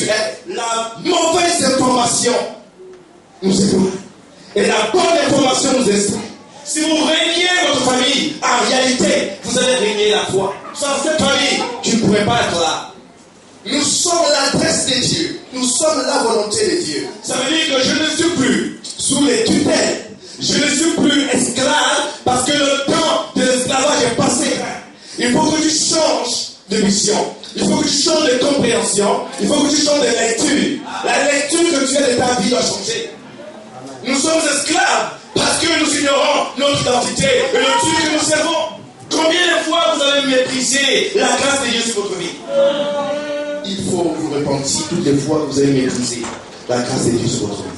es. La mauvaise information nous éloigne. Et la bonne information nous instruit. Si vous régnez votre famille, en réalité, vous allez régner la foi. Sans cette famille, tu ne pourrais pas être là. Nous sommes l'adresse de Dieu. Nous sommes la volonté de Dieu. Ça veut dire que je ne suis plus sous les tutelles. Je ne suis plus esclave parce que le temps de l'esclavage est passé. Il faut que tu changes de mission. Il faut que tu changes de compréhension. Il faut que tu changes de lecture. La lecture que tu as de ta vie doit changer. Nous sommes esclaves parce que nous ignorons notre identité et le Dieu que nous servons. Combien de fois vous avez méprisé la grâce de Dieu sur votre vie? Il faut vous repentir toutes les fois que vous avez méprisé la grâce de Dieu sur votre vie.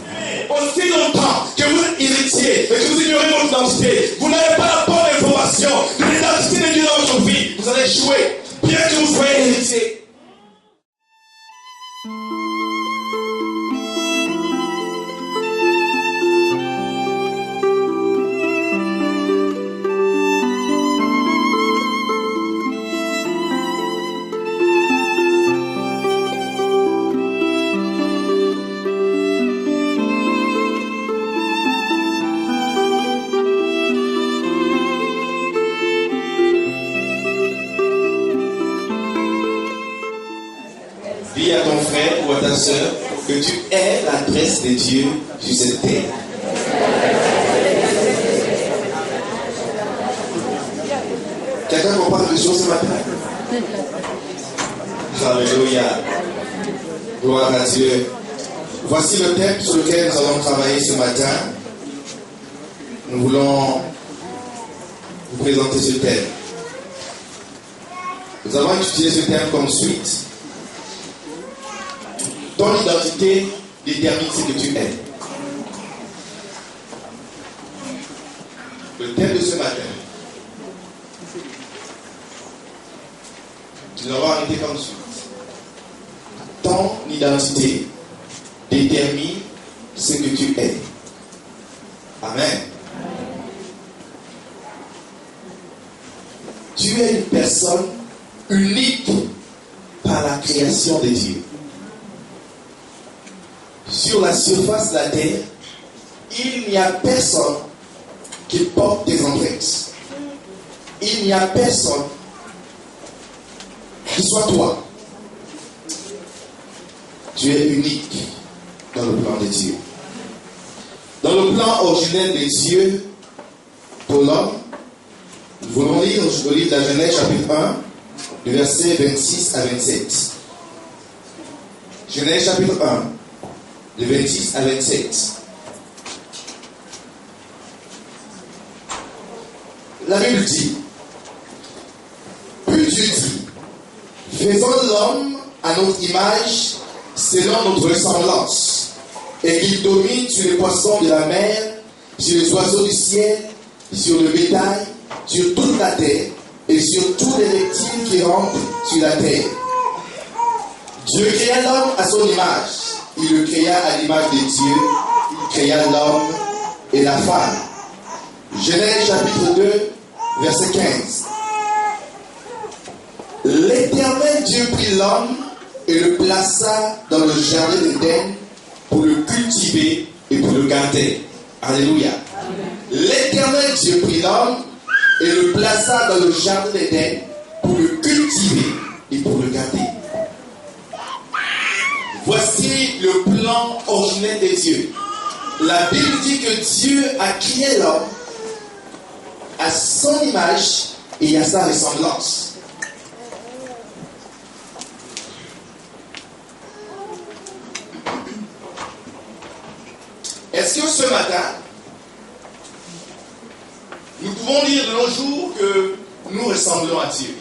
Aussi longtemps que vous êtes héritier et que vous ignorez votre identité, vous n'avez pas la bonne information de l'identité de Dieu dans votre vie, vous allez échouer, bien que vous soyez héritier. Dis à ton frère ou à ta soeur que tu es l'adresse de Dieu sur cette terre. Quelqu'un comprend quelque chose ce matin? Alléluia. Gloire à Dieu. Voici le thème sur lequel nous allons travailler ce matin. Nous voulons vous présenter ce thème. Nous allons étudier ce thème comme suite. Ton identité détermine ce que tu es. Le thème de ce matin, nous allons arrêter comme suite. Ton identité détermine ce que tu es. Amen. Tu es une personne unique par la création de Dieu. Sur la surface de la terre, il n'y a personne qui porte tes empreintes. Il n'y a personne qui soit toi. Tu es unique dans le plan de Dieu. Dans le plan originel de Dieu pour l'homme, nous voulons lire le livre de la Genèse chapitre 1, du verset 26 à 27. Genèse chapitre 1. De 26 à 27. La Bible dit, puis Dieu dit, faisons l'homme à notre image, selon notre ressemblance, et qu'il domine sur les poissons de la mer, sur les oiseaux du ciel, sur le bétail, sur toute la terre, et sur tous les reptiles qui rampent sur la terre. Dieu créa l'homme à son image. Il le créa à l'image de Dieu. Il créa l'homme et la femme. Genèse chapitre 2, verset 15. L'Éternel Dieu prit l'homme et le plaça dans le jardin d'Éden pour le cultiver et pour le garder. Alléluia. L'Éternel Dieu prit l'homme et le plaça dans le jardin d'Éden pour le cultiver et pour le garder. Voici le plan originel de Dieu. La Bible dit que Dieu a créé l'homme à son image et à sa ressemblance. Est-ce que ce matin, nous pouvons dire de nos jours que nous ressemblons à Dieu?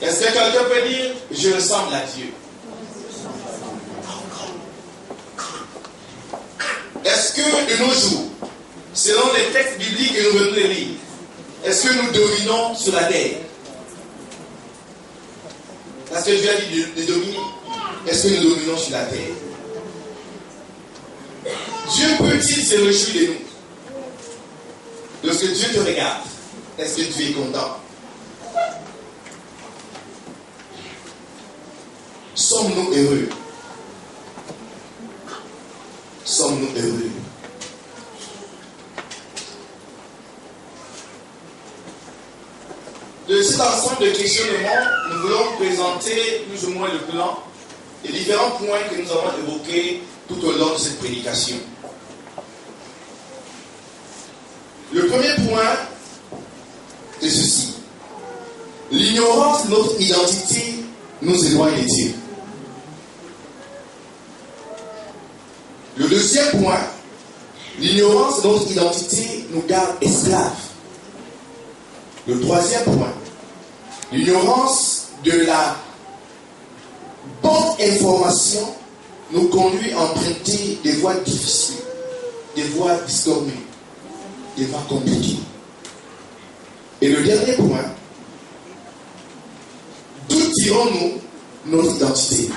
Est-ce que quelqu'un peut dire, je ressemble à Dieu? Est-ce que de nos jours, selon les textes bibliques que nous venons de lire, est-ce que nous dominons sur la terre? Parce que Dieu a dit de dominer. Est-ce que nous dominons sur la terre? Dieu peut-il se réjouir de nous? Lorsque Dieu te regarde, est-ce que tu es content? sommes-nous heureux? Sommes-nous heureux? De cet ensemble de questionnements, nous voulons présenter plus ou moins le plan des différents points que nous avons évoqués tout au long de cette prédication. Le premier point, c'est ceci. L'ignorance de notre identité nous éloigne de Dieu. Le deuxième point, l'ignorance de notre identité nous garde esclaves. Le troisième point, l'ignorance de la bonne information nous conduit à emprunter des voies difficiles, des voies distordues, des voies compliquées. Et le dernier point, d'où tirons-nous notre identité?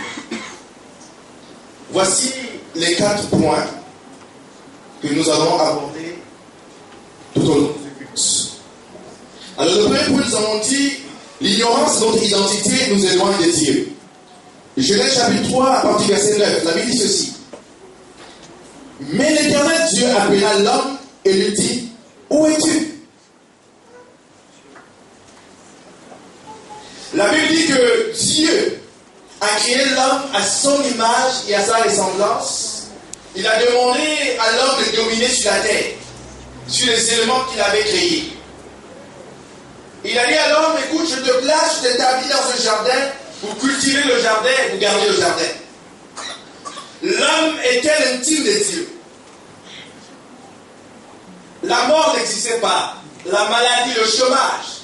Voici les 4 points que nous allons aborder tout au long du culte. Alors le premier point, nous avons dit, l'ignorance de notre identité nous éloigne de Dieu. Genèse chapitre 3, à partir du verset 9, la Bible dit ceci. Mais l'Éternel Dieu appela l'homme et lui dit, où es-tu? La Bible dit que Dieu a créé l'homme à son image et à sa ressemblance. Il a demandé à l'homme de dominer sur la terre, sur les éléments qu'il avait créés. Il a dit à l'homme, écoute, je te place, je t'établis dans ce jardin pour cultiver le jardin et pour garder le jardin. L'homme était l'intime de Dieu. La mort n'existait pas. La maladie, le chômage,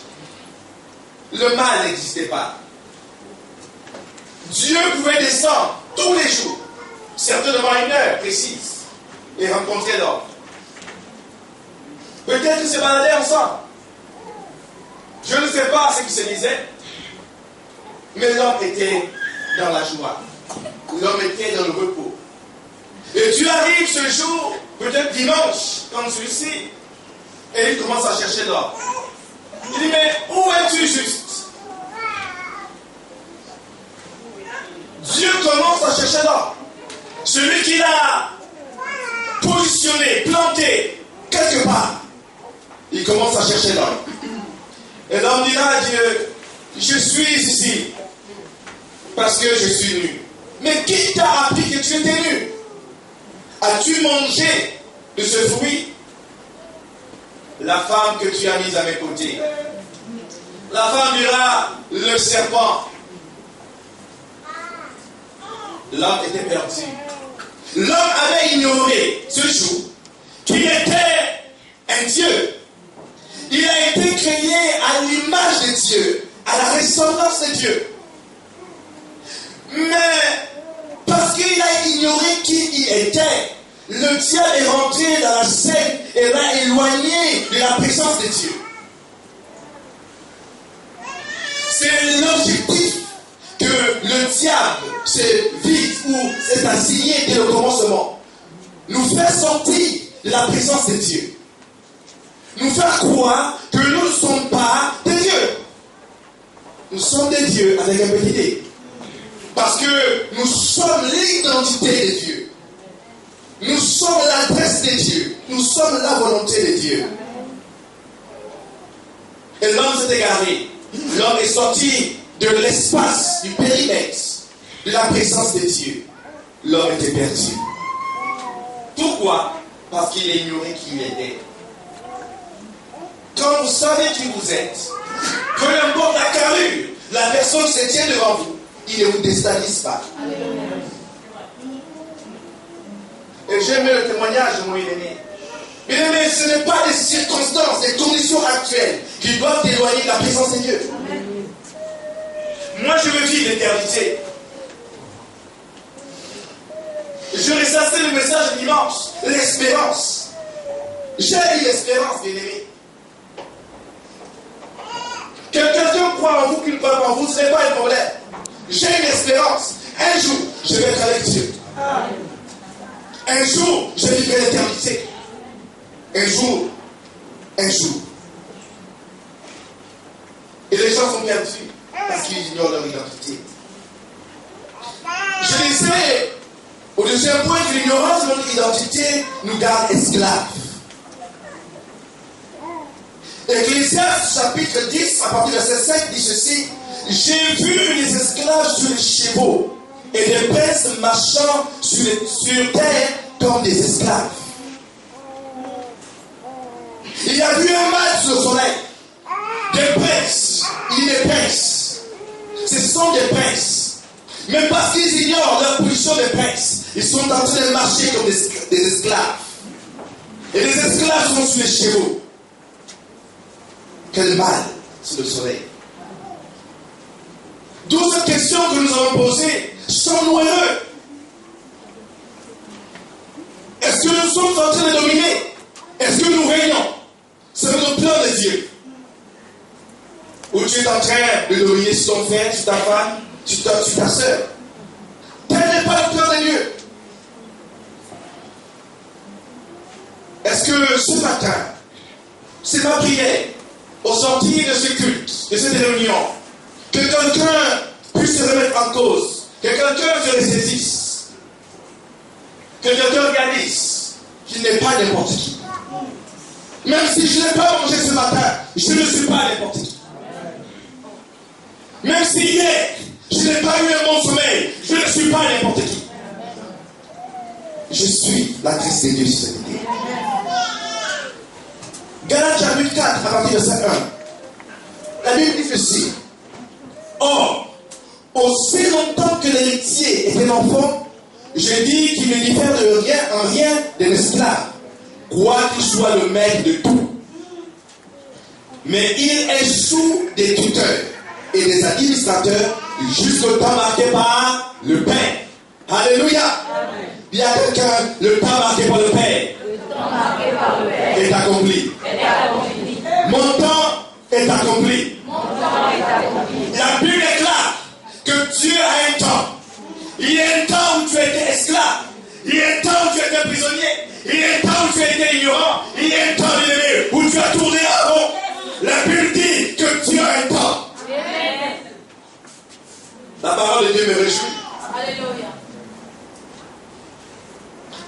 le mal n'existait pas. Dieu pouvait descendre tous les jours, certainement à une heure précise, et rencontrer l'homme. Peut-être qu'ils se baladaient ensemble. Je ne sais pas ce qui se disait, mais l'homme était dans la joie. L'homme était dans le repos. Et Dieu arrive ce jour, peut-être dimanche, comme celui-ci, et il commence à chercher l'homme. Il dit, mais où es-tu juste? Dieu commence à chercher l'homme. Celui qui l'a positionné, planté, quelque part. Il commence à chercher l'homme. Et l'homme dira à Dieu, je suis ici parce que je suis nu. Mais qui t'a appris que tu étais nu? As-tu mangé de ce fruit? La femme que tu as mise à mes côtés. La femme dira, le serpent. L'homme était perdu. L'homme avait ignoré ce jour qu'il était un Dieu. Il a été créé à l'image de Dieu, à la ressemblance de Dieu. Mais parce qu'il a ignoré qui il était, le diable est rentré dans la scène et l'a éloigné de la présence de Dieu. C'est l'objectif que le diable se vise ou s'est assigné dès le commencement. Nous faire sortir de la présence de Dieu. Nous faire croire que nous ne sommes pas des dieux. Nous sommes des dieux avec un petit D. Parce que nous sommes l'identité de Dieu. Nous sommes l'adresse de Dieu. Nous sommes la volonté de Dieu. Et l'homme s'est égaré. L'homme est sorti de l'espace, du périmètre, de la présence de Dieu. L'homme était perdu. Pourquoi? Parce qu'il ignorait qui il était. Quand vous savez qui vous êtes, peu importe la carrure, la personne se tient devant vous, il ne vous déstabilise pas. Et j'aime le témoignage de mon bien-aimé. Bien-aimé, ce n'est pas des circonstances, des conditions actuelles qui doivent t'éloigner de la présence de Dieu. Moi, je veux vivre l'éternité. Je ressassais le message de dimanche, l'espérance. J'ai eu l'espérance, bien-aimé. Que quelqu'un croit en vous qu'il ne croit pas en vous, ce n'est pas un problème. J'ai une espérance. Un jour, je vais être avec Dieu. Un jour, je vivrai l'éternité. Un jour. Et les gens sont perdus parce qu'ils ignorent leur identité. Je disais, au deuxième point, que l'ignorance de notre identité nous garde esclaves. Ecclésiaste chapitre 10, à partir de verset 5, dit ceci: j'ai vu des esclaves sur les chevaux et des princes marchant sur terre comme des esclaves. Il y a eu un mal sur le soleil. Des princes. Il y a des princes. Ce sont des princes. Mais parce qu'ils ignorent leur position de princes, ils sont en train de marcher comme des esclaves. Et les esclaves sont sur les chevaux. Quel mal sur le soleil. 12 questions que nous avons posées. Sommes-nous heureux? Est-ce que nous sommes en train de dominer? Est-ce que nous régnons? C'est notre plan de Dieu. Ou tu es en train de dominer sur ton frère, sur ta femme, sur ta soeur. Tel n'est pas le plan de Dieu. Est-ce que ce matin, c'est ma prière, au sortir de ce culte, de cette réunion, que quelqu'un puisse se remettre en cause, que quelqu'un se ressaisisse, que quelqu'un réalise qu'il n'est pas n'importe qui. Même si je n'ai pas mangé ce matin, je ne suis pas n'importe qui. Même si hier, je n'ai pas eu un bon sommeil, je ne suis pas n'importe qui. Je suis la Christ de Dieu sur cette idée. Galates chapitre 4, à partir de verset 1. La Bible dit ceci: or, aussi longtemps que l'héritier était enfant, je dis qu'il ne diffère de rien en rien de l'esclave, quoiqu'il soit le maître de tout. Mais il est sous des tuteurs et des administrateurs jusqu'au temps marqué par le Père. Alléluia. Il y a quelqu'un, le temps marqué par le Père est accompli. Mon temps est accompli. La Bible déclare que Dieu a un temps. Il y a un temps où tu étais esclave. Il y a un temps où tu étais prisonnier. Il y a un temps où tu étais ignorant. Il y a un temps où tu as tourné en rond. La Bible dit que Dieu a un temps. La parole de Dieu me réjouit. Alléluia.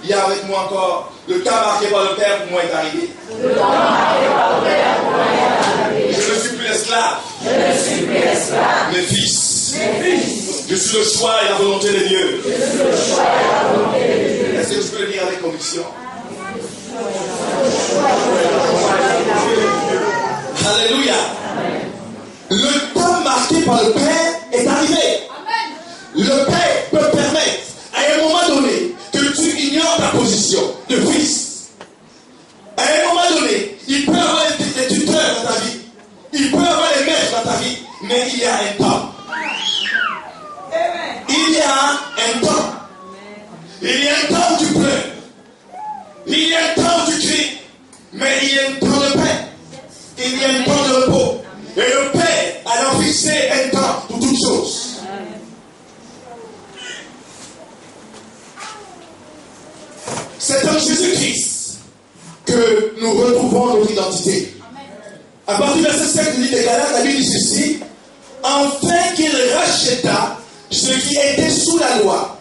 Il y a avec moi encore le temps marqué par le Père pour moi est arrivé. Le temps marqué par le Père pour moi est arrivé. Je ne suis plus esclave. Je ne suis plus esclave. Mes fils. Mes fils. Je suis le choix et la volonté de Dieu. Je suis le choix et la volonté de Dieu. Est-ce que je peux le dire avec conviction? Alléluia. Le temps marqué par le Père est arrivé. Amen. Le Père peut permettre à un moment donné que tu ignores ta position de fils. À un moment donné, il peut avoir des tuteurs dans ta vie. Il peut avoir des maîtres dans ta vie. Mais il y a un temps. Il y a un temps. Il y a un temps où tu pleures. Il y a un temps où tu cries. Mais il y a un temps de paix. Il y a un temps de repos. Et le Père a fixé un temps pour toutes choses. C'est en Jésus-Christ que nous retrouvons notre identité. À partir du verset 5 du livre de Galates, la Bible dit ceci: afin qu'il racheta ce qui était sous la loi,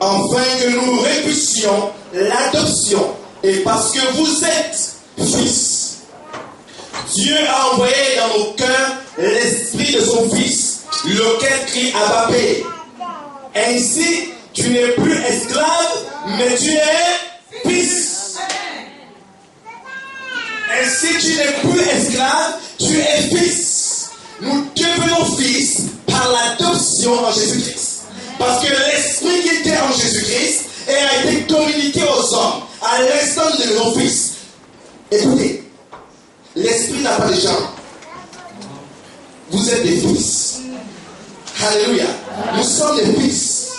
afin que nous répuissions l'adoption. Et parce que vous êtes fils, Dieu a envoyé dans nos cœurs l'esprit de son Fils, lequel crie Abba Père. Ainsi, tu n'es plus esclave, mais tu es fils. Ainsi, tu n'es plus esclave, tu es fils. Nous devenons fils par l'adoption en Jésus-Christ. Parce que l'esprit qui était en Jésus-Christ a été communiqué aux hommes à l'instant de nos fils. Écoutez, l'esprit n'a pas de jambes. Vous êtes des fils. Alléluia. Nous sommes des fils.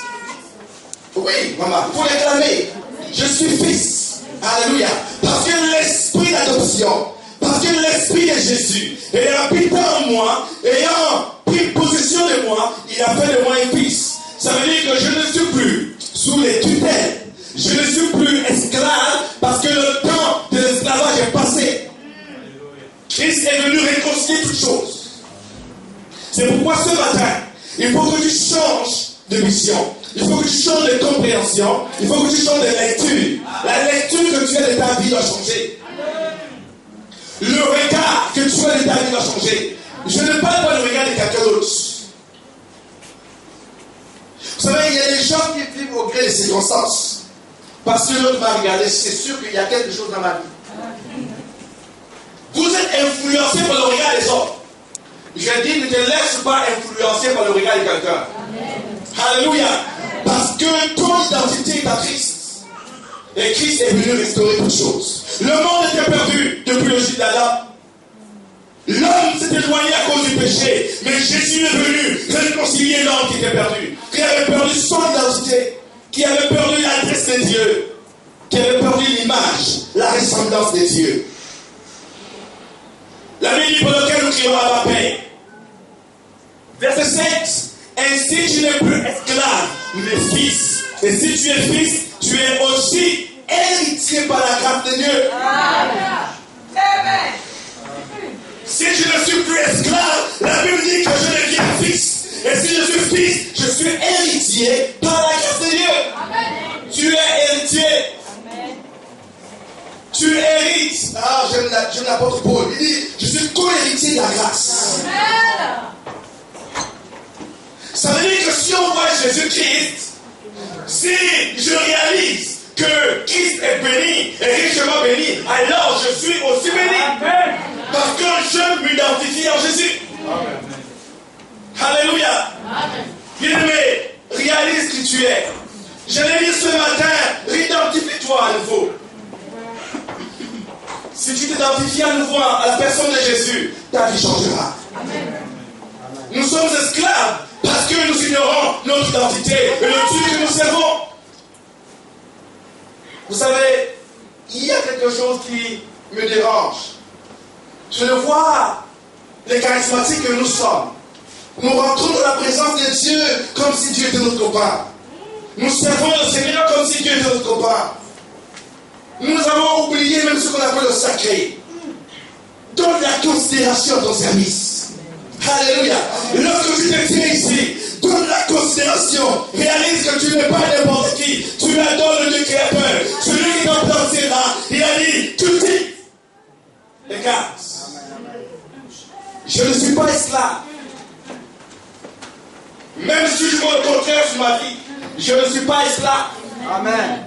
Oui, maman, il faut réclamer. Je suis fils. Alléluia. Parce que l'esprit d'adoption, parce que l'esprit de Jésus est habitant en moi, ayant pris possession de moi, il a fait de moi un fils. Ça veut dire que je ne suis plus sous les tutelles. Je ne suis plus esclave parce que le temps de l'esclavage est passé. Christ est venu réconcilier toutes choses. C'est pourquoi ce matin, il faut que tu changes de vision. Il faut que tu changes de compréhension. Il faut que tu changes de lecture. La lecture que tu as de ta vie doit changer. Le regard que tu as de ta vie doit changer. Je ne parle pas du regard de quelqu'un d'autre. Vous savez, il y a des gens qui vivent au gré des circonstances. Parce que l'autre m'a regardé, c'est sûr qu'il y a quelque chose dans ma vie. Vous êtes influencé par le regard des autres. Je dis, ne te laisse pas influencer par le regard de quelqu'un. Alléluia. Parce que ton identité est à Christ. Et Christ est venu restaurer toutes choses. Le monde était perdu depuis le jour d'Adam. L'homme s'est éloigné à cause du péché. Mais Jésus est venu réconcilier l'homme qui était perdu. Qui avait perdu son identité. Qui avait perdu l'adresse de Dieu. Qui avait perdu l'image, la ressemblance de Dieu. La Bible dit pour lequel nous crions à ma paix. Verset 7. Ainsi tu n'es plus esclave, mais fils. Et si tu es fils, tu es aussi héritier par la grâce de Dieu. Amen. Si je ne suis plus esclave, la Bible dit que je deviens fils. Et si je suis fils, je suis héritier par la grâce de Dieu. Amen. Tu es héritier. Amen. Tu hérites. Ah, j'aime l'apôtre Paul. Il dit, je suis co-héritier de la grâce. Amen. Ça veut dire que si on voit Jésus-Christ, si je réalise que Christ est béni et richement béni, alors je suis aussi béni. Amen. Parce que je m'identifie en Jésus. Amen. Alléluia. Bien-aimé, réalise qui tu es. Je l'ai dit ce matin, identifie-toi à nouveau. Si tu t'identifies à nouveau à la personne de Jésus, ta vie changera. Amen. Nous sommes esclaves parce que nous ignorons notre identité et le Dieu que nous servons. Vous savez, il y a quelque chose qui me dérange. Je le vois, les charismatiques que nous sommes. Nous rentrons dans la présence de Dieu comme si Dieu était notre copain. Nous servons le Seigneur comme si Dieu était notre copain. Nous avons oublié même ce qu'on appelle le sacré. Donne la considération à ton service. Alléluia. Lorsque tu te tiens ici, donne la considération. Réalise que tu n'es pas n'importe qui. Tu adores le Dieu créateur. Celui qui t'a placé là, il a dit, tu dis. Regarde. Je ne suis pas esclave. Même si je vois le contraire sur ma vie, je ne suis pas esclave. Amen.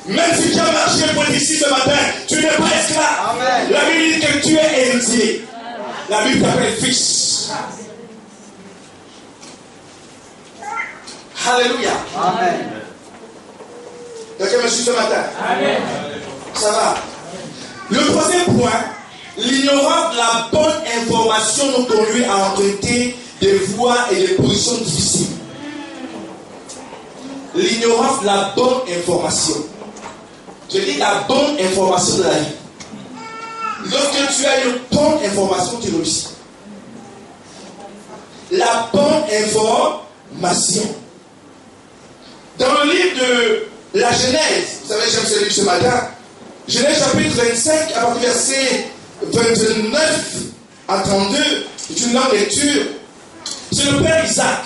Même si tu as marché pour ici ce matin, tu n'es pas esclave. Amen. La Bible dit que tu es héritier. La Bible t'appelle fils. Alléluia. Amen. Quelqu'un me suit ce matin? Amen. Ça va. Le troisième point, l'ignorance de la bonne information nous conduit à emprunter des voies et des positions difficiles. L'ignorance de la bonne information. Je dis la bonne information de la vie. Lorsque tu as une bonne information, tu réussis. La bonne information. Dans le livre de la Genèse, vous savez, j'aime ce livre ce matin. Genèse chapitre 25, à partir du verset 29 à 32, c'est une longue lecture. C'est le père Isaac.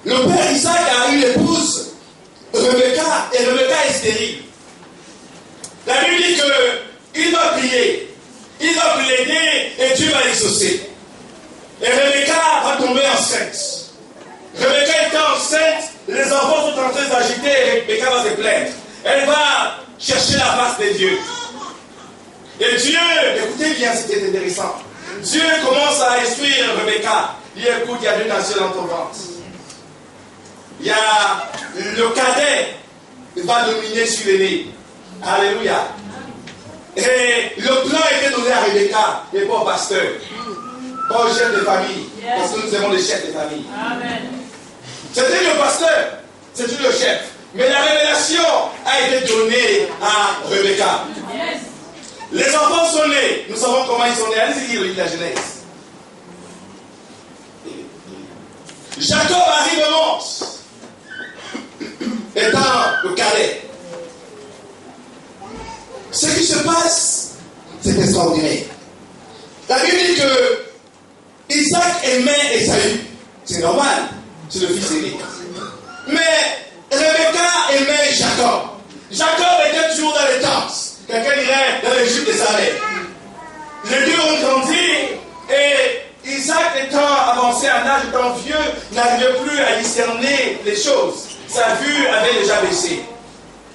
Le père Isaac a eu l'épouse Rebecca, et Rebecca est stérile. La Bible dit qu'il va prier, il va plaider, et Dieu va l'exaucer. Et Rebecca va tomber enceinte. Rebecca étant enceinte, les enfants sont en train d'agiter, et Rebecca va se plaindre. Elle va chercher la face de Dieu. Et Dieu, écoutez bien, c'était intéressant. Dieu commence à instruire Rebecca. Il dit, écoute, il y a 2 nations dans ton ventre. Il y a le cadet qui va dominer sur l'aîné. Alléluia. Et le plan était donné à Rebecca et pas au pasteur. Pas au chef de famille. Parce que nous avons les chefs de famille. Amen. C'était le pasteur. C'était le chef. Mais la révélation a été donnée à Rebecca. Yes. Les enfants sont nés. Nous savons comment ils sont nés. Allez-y lire la Genèse. Jacob arrive au monde, étant le cadet. Ce qui se passe, c'est extraordinaire. La Bible dit que Isaac aimait Esaü. C'est normal. C'est le fils aîné. Mais Rebecca aimait Jacob. Jacob était toujours dans les tentes. Quelqu'un dirait dans l'Égypte des arrêts. Les deux ont grandi et Isaac étant avancé en âge, étant vieux, n'arrivait plus à discerner les choses. Sa vue avait déjà baissé.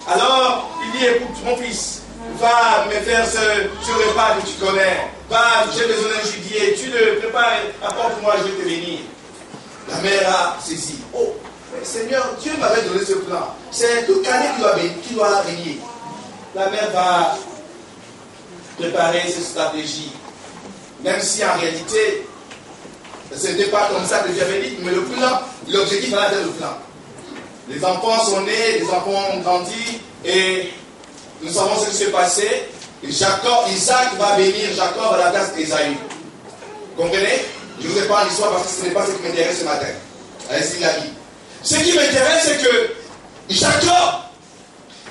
Alors, il dit, écoute, mon fils, va me faire ce repas que tu connais. Va, j'ai besoin d'un gibier, tu le prépares, apporte-moi, je vais te bénir. La mère a saisi. Oh, mais Seigneur, Dieu m'avait donné ce plan. C'est le canet qui doit bénir. La mère va préparer cette stratégie. Même si en réalité, ce n'était pas comme ça que Dieu avait dit, mais le plan, l'objectif va être le plan. Les enfants sont nés, les enfants ont grandi, et nous savons ce qui s'est passé. Et Isaac va bénir Jacob à la place d'Ésaü. Comprenez? Je ne vous ai pas l'histoire parce que ce n'est pas ce qui m'intéresse ce matin. Allez-y, la vie. Ce qui m'intéresse, c'est que Jacob,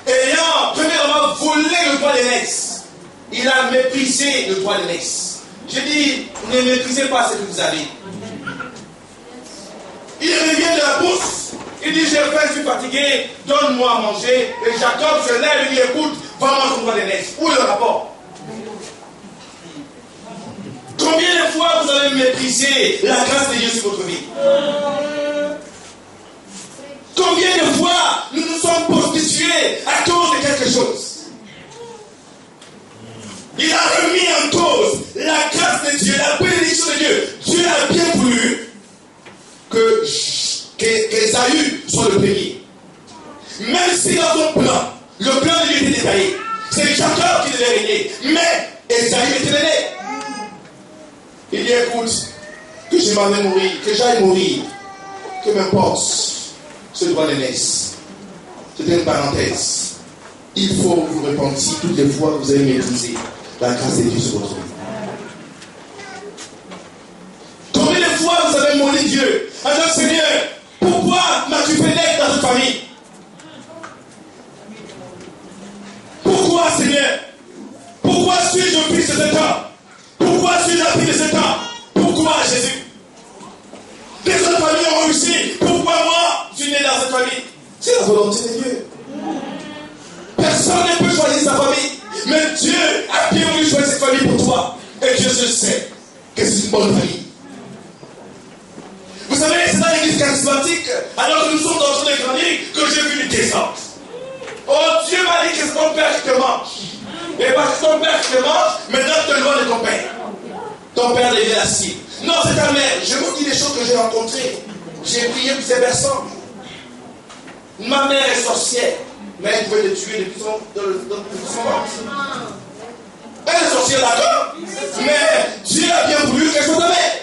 ayant premièrement volé le droit d'aînesse, il a méprisé le droit d'aînesse. Je dis, ne méprisez pas ce que vous avez. Il revient de la bourse. Il dit, j'ai faim, je suis fatigué, donne-moi à manger. Et Jacob se lève et dit, écoute, vends-moi ton droit d'aînesse. Où est le rapport? Combien de fois vous avez méprisé la grâce de Dieu sur votre vie? Combien de fois nous nous sommes prostitués à cause de quelque chose? Il a remis en cause la grâce de Dieu, la bénédiction de Dieu. Dieu a bien voulu qu'Ésaü soit le premier. Même si dans son plan, le plan de Dieu était détaillé. C'est Jacob qui devait régner. Mais Ésaü était l'aîné. Il dit, écoute, que je m'en vais mourir, que j'aille mourir, que m'importe ce droit d'aînesse. C'était une parenthèse. Il faut vous repentir toutes les fois que vous avez méprisé la grâce de Dieu sur votre vie. Combien de fois vous avez demandé Dieu, en disant, Seigneur, pourquoi m'as-tu fait naître dans cette famille? Pourquoi, Seigneur? Pourquoi suis-je le fils de cet homme? Pourquoi suis-je la fille de cet homme? Pourquoi Jésus? Les autres familles ont réussi. Pourquoi moi, je suis né dans cette famille? C'est la volonté de Dieu. Personne ne peut choisir sa famille. Mais Dieu a bien voulu choisir cette famille pour toi. Et Dieu se sait que c'est une bonne famille. Vous savez, c'est dans l'église charismatique, alors que nous sommes dans une grandir, que j'ai vu une descente. Oh, Dieu m'a dit que c'est ton père qui te mange. Et parce que ton père qui te mange, maintenant tu te loin de ton père. Ton père devient la cible. Non, c'est ta mère. Je vous dis les choses que j'ai rencontrées. J'ai prié pour ces personnes. Ma mère est sorcière. Mais elle pouvait le tuer depuis son ventre. Elle est sorcière, d'accord? Mais Dieu a bien voulu qu'elle soit ta mère.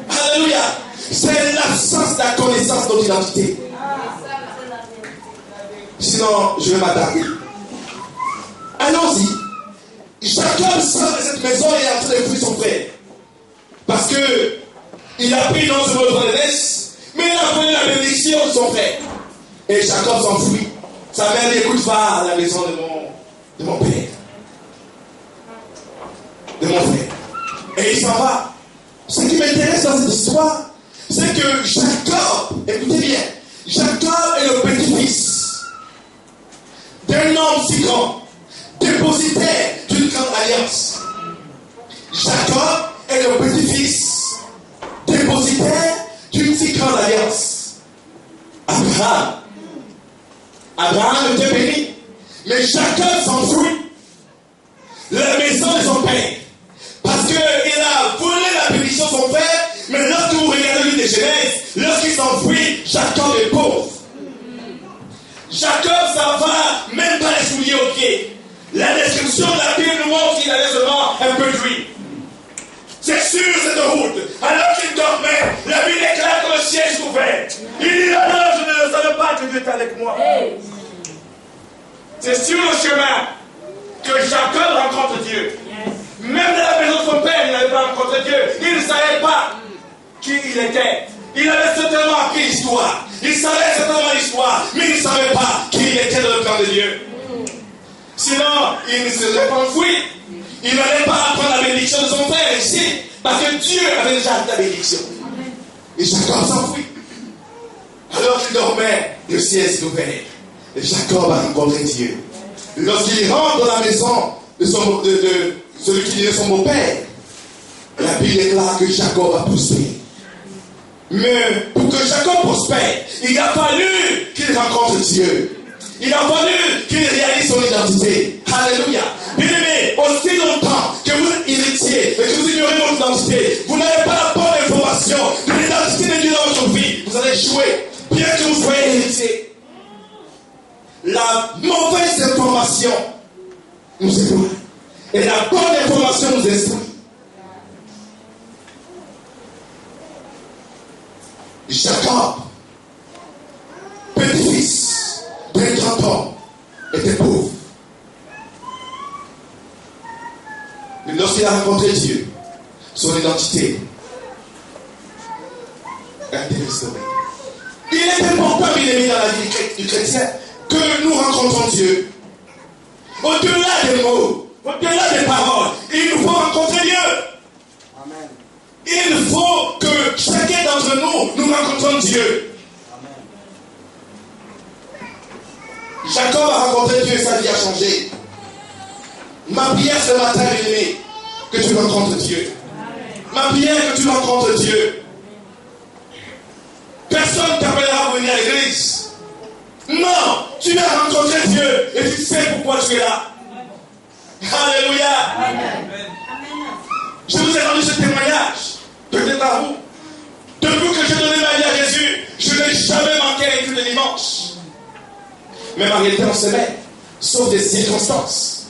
Alléluia. C'est l'absence de la connaissance de notre identité. Sinon, je vais m'attarder. Allons-y. Jacob sort de cette maison et est en train de fuir son frère. Parce que il a pris non seulement le droit d'aînesse, mais il a pris la bénédiction de son frère. Et Jacob s'enfuit. Sa mère dit, écoute, va à la maison de mon père. De mon frère. Et il s'en va. Ce qui m'intéresse dans cette histoire, c'est que Jacob, écoutez bien, Jacob est le petit-fils d'un homme si grand, dépositaire d'une grande alliance. Jacob est le petit-fils dépositaire d'une si grande alliance. Abraham était béni, mais Jacob s'enfuit de la maison de son père. Parce qu'il a volé la bénédiction de son père, mais lorsque vous regardez le livre de Genèse, lorsqu'il s'enfuit, Jacob est pauvre. Jacob s'en va, même pas les souliers aux pieds. La description de la Bible nous montre qu'il avait seulement un peu d'huile. C'est sur cette route, alors qu'il dormait, la Bible déclare que le ciel s'ouvrait. Il dit, alors je ne savais pas que Dieu était avec moi. C'est sur le chemin que Jacob rencontre Dieu. Même dans la maison de son père, il n'avait pas rencontré Dieu. Il ne savait pas qui il était. Il avait certainement appris l'histoire. Il savait certainement l'histoire, mais il ne savait pas qui il était dans le plan de Dieu. Sinon, il ne serait pas enfoui. Il n'allait pas apprendre la bénédiction de son père. Parce que Dieu avait déjà la bénédiction. Et Jacob s'enfuit. Alors qu'il dormait, le ciel s'est ouvert. Et Jacob a rencontré Dieu. Lorsqu'il rentre dans la maison de celui qui est son beau-père, la Bible déclare que Jacob a prospéré. Mais pour que Jacob prospère, il a fallu qu'il rencontre Dieu. Il a fallu qu'il réalise son identité. Alléluia. Bien-aimé, aussi longtemps que vous êtes héritier et que vous ignorez votre identité, vous n'avez pas la bonne information de l'identité de Dieu dans votre vie, vous allez échouer, bien que vous soyez héritier. La mauvaise information nous éloigne et la bonne information nous instruit. Jacob, petit-fils d'un grand homme, était pauvre. Mais lorsqu'il a rencontré Dieu, son identité a été restaurée. Il est important, bien aimé, dans la vie du chrétien, que nous rencontrons Dieu. Au-delà des mots, au-delà des paroles, il nous faut rencontrer Dieu. Amen. Il faut que chacun d'entre nous rencontrons Dieu. Amen. Jacob a rencontré Dieu et sa vie a changé. Ma prière ce matin, bien-aimé, que tu rencontres Dieu. Amen. Ma prière que tu rencontres Dieu. Personne ne t'appellera à venir à l'église. Non, tu vas rencontrer Dieu et tu sais pourquoi tu es là. Alléluia. Amen. Je vous ai rendu ce témoignage. Peut-être à vous. Depuis que j'ai donné ma vie à Jésus, je n'ai jamais manqué à l'étude de dimanche. Même en réalité en semaine, sauf des circonstances.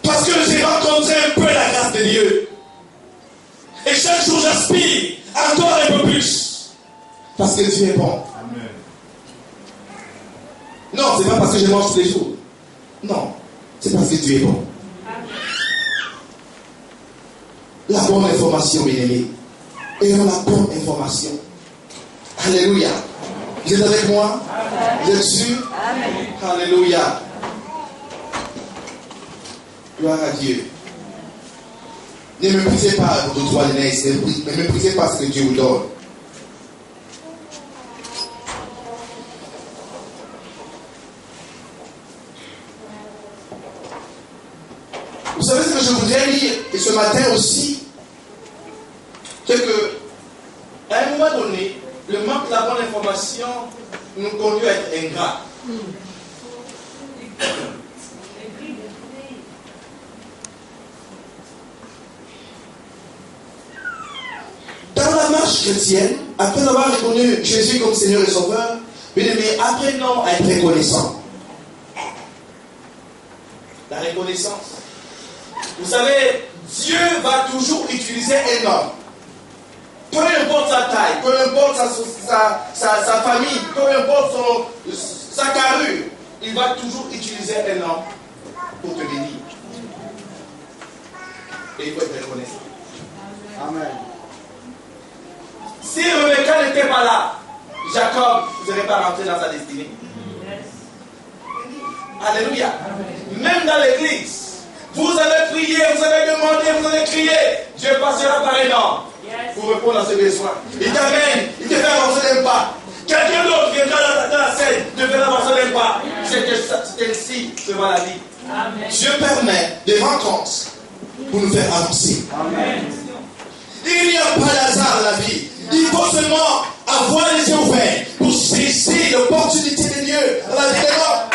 Parce que j'ai rencontré un peu la grâce de Dieu. Et chaque jour j'aspire encore un peu plus. Parce que Dieu est bon. Amen. Non, c'est pas parce que je mange tous les jours. Non, c'est parce que Dieu est bon. La bonne information, bien aimé. Ayons la bonne information. Alléluia. Vous êtes avec moi? Vous êtes sûr? Alléluia. Gloire à Dieu. Ne méprisez pas votre droit d'aînesse. Ne méprisez pas ce que Dieu vous donne. Vous savez ce que je voudrais lire, et ce matin aussi, c'est que, à un moment donné, le manque de la bonne information nous conduit à être ingrats. Dans la marche chrétienne, après avoir reconnu Jésus comme Seigneur et Sauveur, bien aimé, apprenons à être reconnaissants. La reconnaissance. Vous savez, Dieu va toujours utiliser un homme. Peu importe sa taille, peu importe sa famille, peu importe sa carrure, il va toujours utiliser un homme pour te bénir. Et il faut être reconnaissant. Amen. Si Rebecca n'était pas là, Jacob ne serait pas rentré dans sa destinée. Alléluia. Même dans l'église, vous avez prié, vous avez demandé, vous avez crié. Dieu passera par un homme pour répondre à ses besoins. Il t'amène, il te fait avancer d'un pas. Quelqu'un d'autre viendra dans la scène, te fera avancer d'un pas. C'est ainsi que va la vie. Amen. Dieu permet des rencontres pour nous faire avancer. Amen. Il n'y a pas d'hasard dans la vie. Il faut seulement avoir les yeux ouverts pour saisir l'opportunité de Dieu dans la vie de l'homme.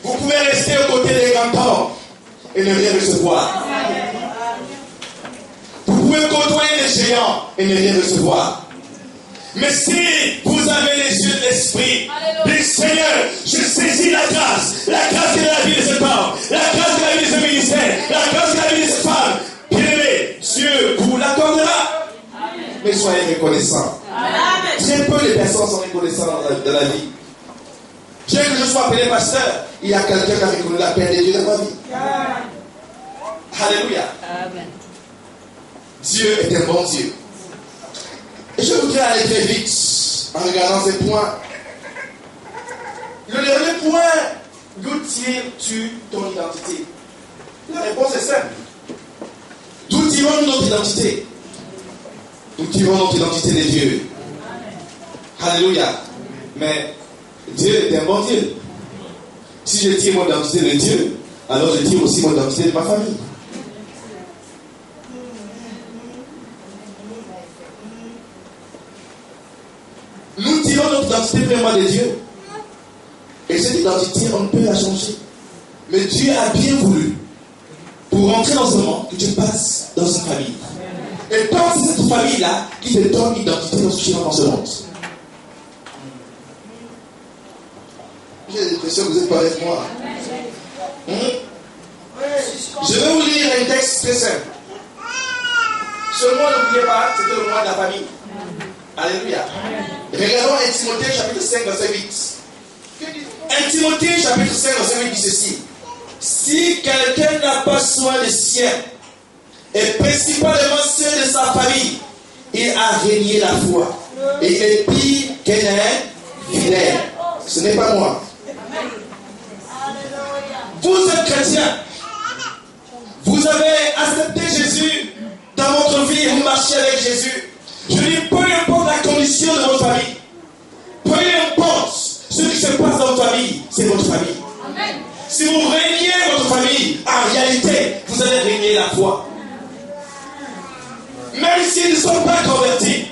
Vous pouvez rester aux côtés des grands hommes et ne rien recevoir. Vous pouvez côtoyer les géants et ne rien recevoir. Mais si vous avez les yeux de l'esprit, dites Seigneur, je saisis la grâce qui est la vie de cet homme, la grâce qui est la vie de ce ministère, la grâce qui est la vie de cette femme. Bien-aimé, Dieu vous l'accordera. Mais soyez reconnaissants. Très peu de personnes sont reconnaissantes dans la vie. Bien que je sois appelé pasteur, il y a quelqu'un qui a reconnu la paix de Dieu dans ma vie. Alléluia. Amen. Dieu est un bon Dieu. Et je voudrais aller très vite en regardant ces points. Le dernier point, d'où tires-tu ton identité? La réponse est simple. D'où tirons-nous notre identité? Nous tirons notre identité de Dieu. Alléluia. Mais Dieu est un bon Dieu. Si je tire mon identité de Dieu, alors je tire aussi mon identité de ma famille. Nous tirons notre identité vraiment de Dieu. Et cette identité, on ne peut la changer. Mais Dieu a bien voulu, pour rentrer dans ce monde, que tu passes dans une famille. Et quand c'est cette famille-là qui te donne l'identité dans ce monde. J'ai l'impression que vous êtes pas avec moi. Je vais vous lire un texte très simple. Ce mois, n'oubliez pas, c'était le mois de la famille. Alléluia. Regardons 1 Timothée chapitre 5, verset 8. 1 Timothée chapitre 5, verset 8 dit ceci. Si quelqu'un n'a pas soin des siens, et principalement ceux de sa famille, il a régné la foi. Et il est pire qu'un infidèle. Ce n'est pas moi. Vous êtes chrétien. Vous avez accepté Jésus dans votre vie et vous marchez avec Jésus. Je dis, peu importe la condition de votre famille, peu importe ce qui se passe dans votre famille, c'est votre famille. Amen. Si vous régnez votre famille, en réalité, vous allez régner la foi. Même s'ils ne sont pas convertis,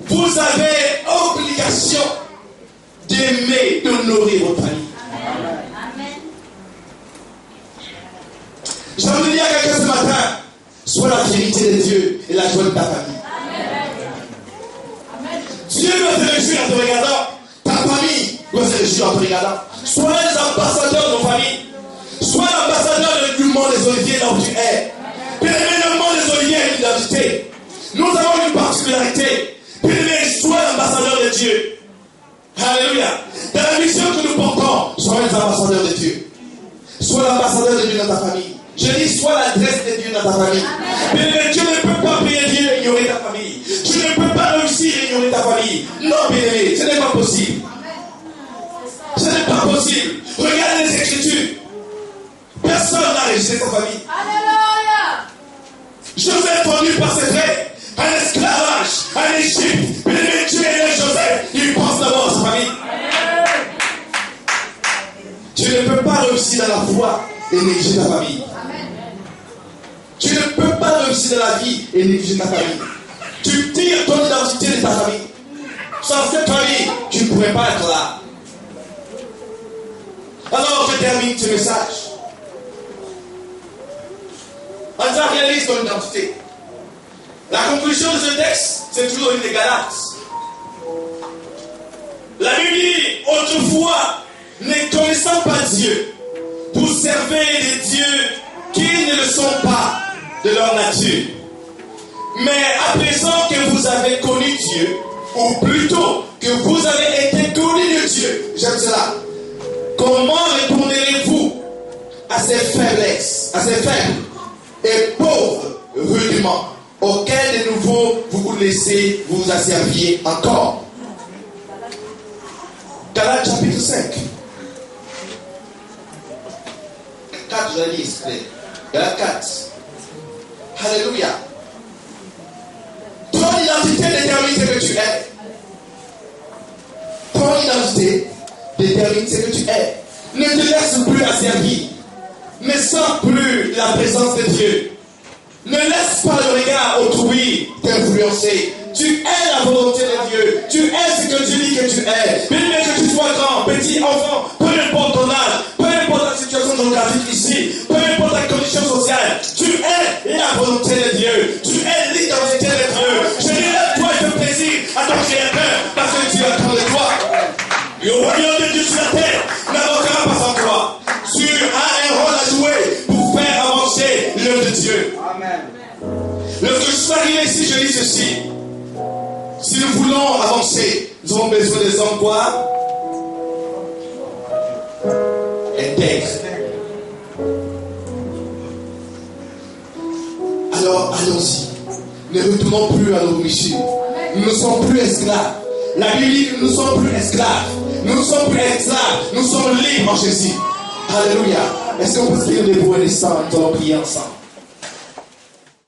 vous avez obligation d'aimer, d'honorer votre famille. Amen. J'ai envie de dire à quelqu'un ce matin, sois la fierté de Dieu et la joie de ta famille. Dieu doit se réjouir en te regardant. Ta famille doit se réjouir en te regardant. Sois les ambassadeurs de nos familles. Sois l'ambassadeur du monde des Oliviers là où tu es. Bien-aimé, le monde des Oliviers a une identité. Nous avons une particularité. Bien-aimé, sois l'ambassadeur de Dieu. Alléluia. Dans la mission que nous portons, sois les ambassadeurs de Dieu. Sois l'ambassadeur de Dieu dans ta famille. Je dis, sois l'adresse de Dieu dans ta famille. Bien-aimé, tu ne peux pas prier Dieu et ignorer ta famille. Tu ne peux pas réussir et ignorer ta famille. Non, bien-aimé, ce n'est pas possible. Ce n'est pas possible. Regardez les Écritures. Personne n'a réussi sa famille. Alléluia. Joseph conduit par ses frères un esclavage en Égypte. Bien-aimé, Dieu est Joseph. Il pense d'abord à sa famille. Tu ne peux pas réussir dans la foi et négliger ta famille. Tu ne peux pas réussir dans la vie et négliger ta famille. Tu tires ton identité de ta famille. Sans cette famille, tu ne pourrais pas être là. Alors je termine ce message. En disant réalise ton identité. La conclusion de ce texte, c'est toujours une des Galates. La Bible dit, autrefois, ne connaissant pas Dieu, vous servez des dieux qui ne le sont pas de leur nature. Mais à présent que vous avez connu Dieu, ou plutôt que vous avez été connu de Dieu, j'aime cela, comment répondrez-vous à ces faiblesses, à ces faibles et pauvres rudiments auxquels de nouveau vous vous laissez vous asservir encore? Galates chapitre 5. 4, je lis, s'il vous plaît. Galates 4. Alléluia. Ton identité détermine ce que tu es. Ton identité détermine ce que tu es. Ne te laisse plus asservir. Ne sens plus la présence de Dieu. Ne laisse pas le regard autrui t'influencer. Tu es la volonté de Dieu. Tu es ce que Dieu dit que tu es. Bien que tu sois grand, petit, enfant, peu importe ton âge, peu importe la situation géographique ici, peu importe la condition sociale, tu es la volonté de Dieu. Tu es l'identité de Dieu. Je dis, lève-toi et fais plaisir à ton Créateur parce que Dieu attend de toi. Le royaume de Dieu sur la terre n'avancera pas sans toi. Tu as un rôle à jouer pour faire avancer l'œuvre de Dieu. Amen. Lorsque je suis arrivé ici, je dis ceci. Si nous voulons avancer, nous avons besoin des emplois intègres. Alors, allons-y. Ne retournons plus à nos missions. Nous ne sommes plus esclaves. La Bible dit que nous ne sommes plus esclaves. Nous ne sommes plus esclaves. Nous sommes libres en Jésus. Alléluia. Est-ce qu'on peut se tenir debout un instant, nous allons prier ensemble.